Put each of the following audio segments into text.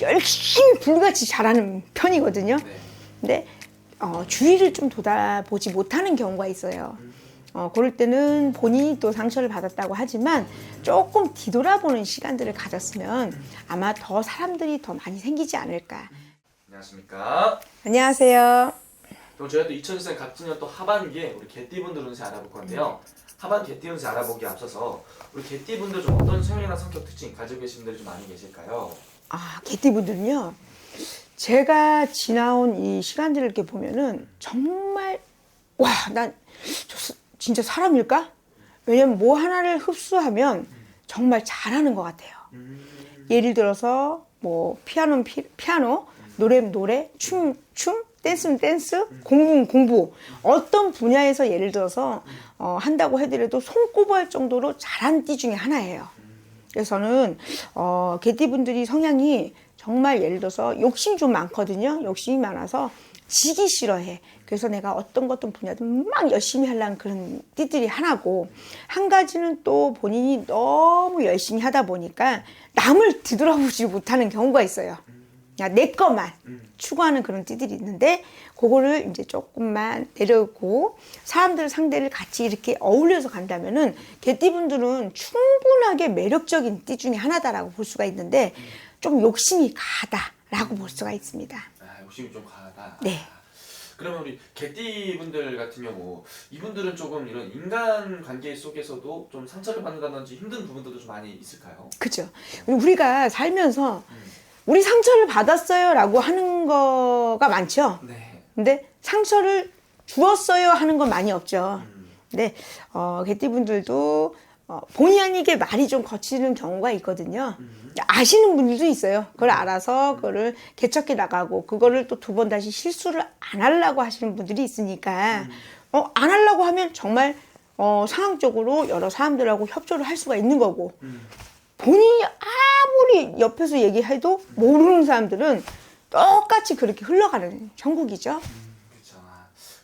열심히 불같이 잘하는 편이거든요. 근데 주의를 좀 돋아보지 못하는 경우가 있어요. 그럴 때는 본인이 또 상처를 받았다고 하지만 조금 뒤돌아보는 시간들을 가졌으면 아마 더 사람들이 더 많이 생기지 않을까. 안녕하십니까. 안녕하세요. 그럼 저희가 또 2024년 갑진년 또 하반기에 우리 개띠분들 운세 알아볼 건데요. 하반 개띠 운세 알아보기에 앞서서 우리 개띠분들 좀 어떤 성향이나 성격 특징 가지고 계신 분들이 좀 많이 계실까요? 개띠분들은요. 제가 지나온 이 시간들을 이렇게 보면은 정말 난 진짜 사람일까? 왜냐면 뭐 하나를 흡수하면 정말 잘하는 것 같아요. 예를 들어서 뭐 피아노는 피아노, 노래는 노래, 춤, 댄스는 댄스, 공부는 공부. 어떤 분야에서 예를 들어서 한다고 해더라도 손꼽을 정도로 잘한 띠 중에 하나예요. 그래서 저는 개띠분들이 성향이 정말 예를 들어서 욕심이 좀 많거든요. 욕심이 많아서 지기 싫어해. 그래서 내가 어떤 분야든 막 열심히 하려는 그런 띠들이 하나고, 한 가지는 또 본인이 너무 열심히 하다 보니까 남을 뒤돌아보지 못하는 경우가 있어요. 그냥 내 것만 추구하는 그런 띠들이 있는데, 그거를 이제 조금만 내려놓고 사람들 상대를 같이 이렇게 어울려서 간다면은 개띠분들은 충분하게 매력적인 띠 중에 하나다라고 볼 수가 있는데, 좀 욕심이 가다라고 볼 수가 있습니다. 욕심이 좀 과하다. 네. 그러면 우리 개띠분들 같은 경우 이분들은 조금 이런 인간 관계 속에서도 좀 상처를 받는다든지 힘든 부분들도 좀 많이 있을까요? 그죠. 우리가 살면서 우리 상처를 받았어요 라고 하는 거가 많죠. 네. 근데 상처를 주었어요 하는 건 많이 없죠. 근데 개띠분들도 본의 아니게 말이 좀 거치는 경우가 있거든요. 아시는 분들도 있어요. 그걸 알아서 그거를 개척해 나가고, 그거를 또 두 번 다시 실수를 안 하려고 하시는 분들이 있으니까 안 하려고 하면 정말 상황적으로 여러 사람들하고 협조를 할 수가 있는 거고, 본인이 아무리 옆에서 얘기해도 모르는 사람들은 똑같이 그렇게 흘러가는 형국이죠. 그렇죠.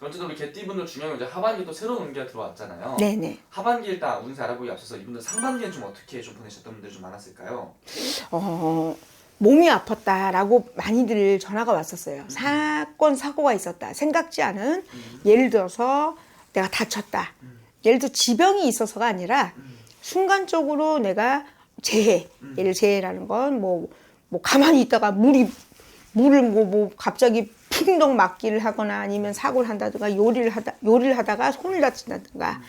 어쨌든 우리 개띠분들 중요한 건 이제 하반기 또 새로운 운기가 들어왔잖아요. 네네. 하반기 일단 운세 알아보기 앞서서 이분들 상반기엔 좀 어떻게 좀 보내셨던 분들이 좀 많았을까요? 몸이 아팠다라고 많이들 전화가 왔었어요. 사건, 사고가 있었다. 생각지 않은, 예를 들어서 내가 다쳤다. 예를 들어 지병이 있어서가 아니라 순간적으로 내가 재해. 예를 재해라는 건 뭐 가만히 있다가 물을 갑자기 풍덩 맞기를 하거나, 아니면 사고를 한다든가, 요리를 하다가 손을 다친다든가,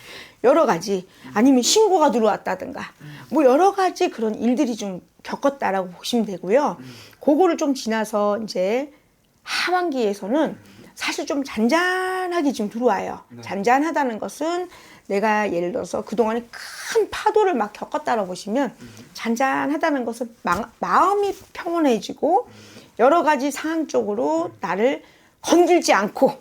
여러 가지, 아니면 신고가 들어왔다든가, 뭐 여러 가지 그런 일들이 좀 겪었다라고 보시면 되고요. 그거를 좀 지나서 이제 하반기에서는 사실 좀 잔잔하게 좀 들어와요. 잔잔하다는 것은 내가 예를 들어서 그동안에 큰 파도를 막 겪었다라고 보시면, 잔잔하다는 것은 마음이 평온해지고 여러 가지 상황 쪽으로 나를 건들지 않고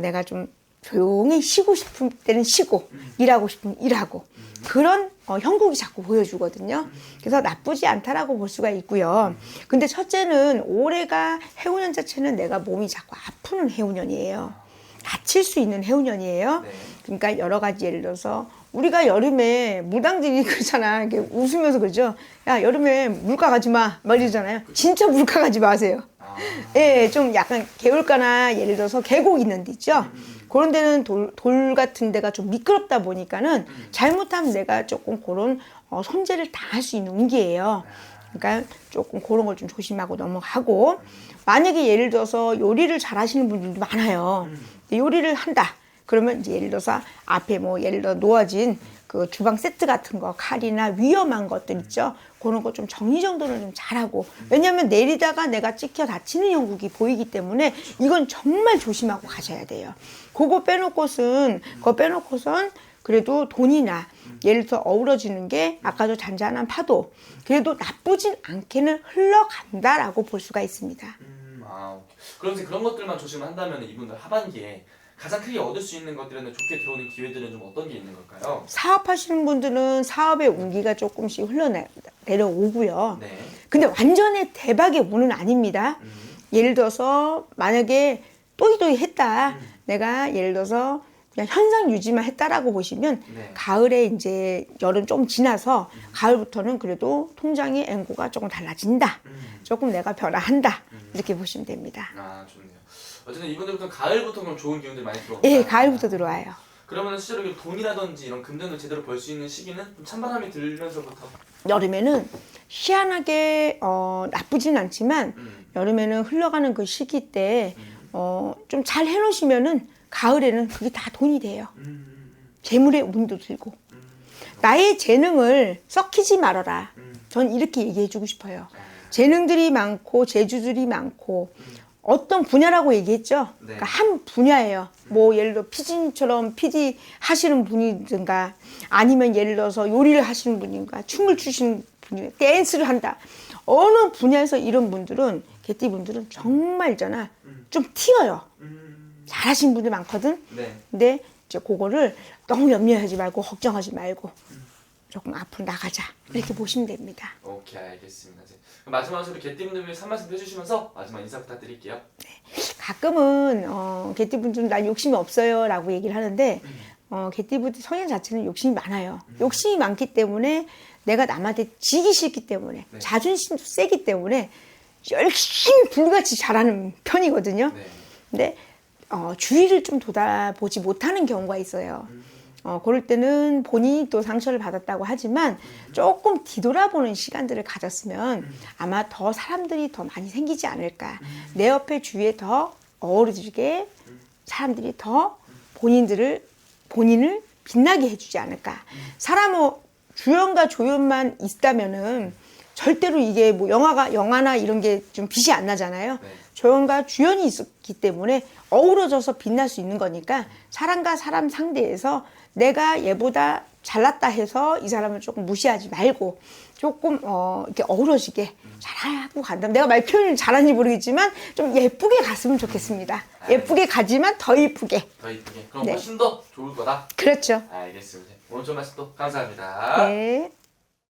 내가 좀 조용히 쉬고 싶을 때는 쉬고 일하고 싶으면 일하고, 그런 형국이 자꾸 보여주거든요. 그래서 나쁘지 않다라고 볼 수가 있고요. 근데 첫째는 올해가 해운년 자체는 내가 몸이 자꾸 아프는 해운년이에요. 다칠 수 있는 해운년이에요. 그러니까 여러 가지, 예를 들어서 우리가 여름에 무당들이 그러잖아. 이렇게 웃으면서 그러죠. 야, 여름에 물가 가지 마. 막 이러잖아요. 진짜 물가 가지 마세요. 예, 좀 약간 개울가나 예를 들어서 계곡 있는 데 있죠. 그런 데는 돌 같은 데가 좀 미끄럽다 보니까는 잘못하면 내가 조금 그런 손재를 당할 수 있는 운기예요. 그러니까 조금 그런 걸 좀 조심하고 넘어가고, 만약에 예를 들어서 요리를 잘 하시는 분들도 많아요. 요리를 한다. 그러면 이제 예를 들어서 앞에 뭐 예를 들어 놓아진 그 주방 세트 같은 거, 칼이나 위험한 것들 있죠. 그런 거 좀 정리정돈을 좀 잘하고, 왜냐면 내리다가 내가 찍혀 다치는 형국이 보이기 때문에 이건 정말 조심하고 가셔야 돼요. 그거 빼놓고선 그래도 돈이나 예를 들어 어우러지는 게 아까도 잔잔한 파도, 그래도 나쁘진 않게는 흘러간다라고 볼 수가 있습니다. 그럼 그런 것들만 조심한다면 이분들 하반기에 가장 크게 얻을 수 있는 것들이나 좋게 들어오는 기회들은 좀 어떤 게 있는 걸까요? 사업하시는 분들은 사업의 운기가 조금씩 흘러내려오고요. 네. 근데 완전히 대박의 운은 아닙니다. 예를 들어서 만약에 또이또이 했다. 내가 예를 들어서 그냥 현상 유지만 했다라고 보시면 네. 가을에 이제 여름 조금 지나서 가을부터는 그래도 통장의 앵고가 조금 달라진다. 조금 내가 변화한다. 이렇게 보시면 됩니다. 아 좋네요. 어쨌든 이분들부터 가을부터 그럼 좋은 기운들이 많이 들어온다. 예, 가을부터 들어와요. 그러면 실제로 이렇게 돈이라든지 이런 금전을 제대로 벌 수 있는 시기는 좀 찬바람이 들면서부터. 여름에는 희한하게 나쁘진 않지만 여름에는 흘러가는 그 시기 때 좀 잘 해놓으시면은 가을에는 그게 다 돈이 돼요. 재물의 운도 들고. 나의 재능을 썩히지 말아라. 전 이렇게 얘기해주고 싶어요. 재능들이 많고 재주들이 많고 어떤 분야라고 얘기했죠? 네. 그러니까 한 분야예요. 뭐 예를 들어 피디님처럼 PD 하시는 분이든가 아니면 예를 들어서 요리를 하시는 분인가 춤을 추시는 분이 댄스를 한다. 어느 분야에서 이런 분들은 개띠분들은 정말 있잖아 좀 튀어요. 잘하시는 분들 많거든. 네. 근데 이제 그거를 너무 염려하지 말고 걱정하지 말고 조금 앞으로 나가자 이렇게 보시면 됩니다. 오케이 알겠습니다. 이제 그럼 마지막으로 개띠분들 한 말씀 해주시면서 마지막 인사 부탁드릴게요. 가끔은 개띠분들은 난 욕심이 없어요 라고 얘기를 하는데 개띠분들 성향 자체는 욕심이 많아요. 욕심이 많기 때문에 내가 남한테 지기 싫기 때문에 네. 자존심도 세기 때문에 열심히 불같이 잘하는 편이거든요. 네. 근데 주의를 좀 돌아보지 못하는 경우가 있어요. 그럴 때는 본인이 또 상처를 받았다고 하지만 조금 뒤돌아보는 시간들을 가졌으면 아마 더 사람들이 더 많이 생기지 않을까. 내 옆에 주위에 더 어우러지게 사람들이 더 본인을 빛나게 해주지 않을까. 사람은 주연과 조연만 있다면은 절대로 이게 뭐 영화나 이런 게 좀 빛이 안 나잖아요. 네. 조연과 주연이 있기 때문에 어우러져서 빛날 수 있는 거니까 사람과 사람 상대에서 내가 얘보다 잘났다 해서 이 사람을 조금 무시하지 말고 조금 이렇게 어우러지게 잘하고 간다면 내가 말 표현을 잘하는지 모르겠지만 좀 예쁘게 갔으면 좋겠습니다. 예쁘게 가지만 더 예쁘게. 더 이쁘게. 그럼 네. 훨씬 더 좋을 거다. 그렇죠. 알겠습니다. 오늘 좋은 말씀 또 감사합니다. 네.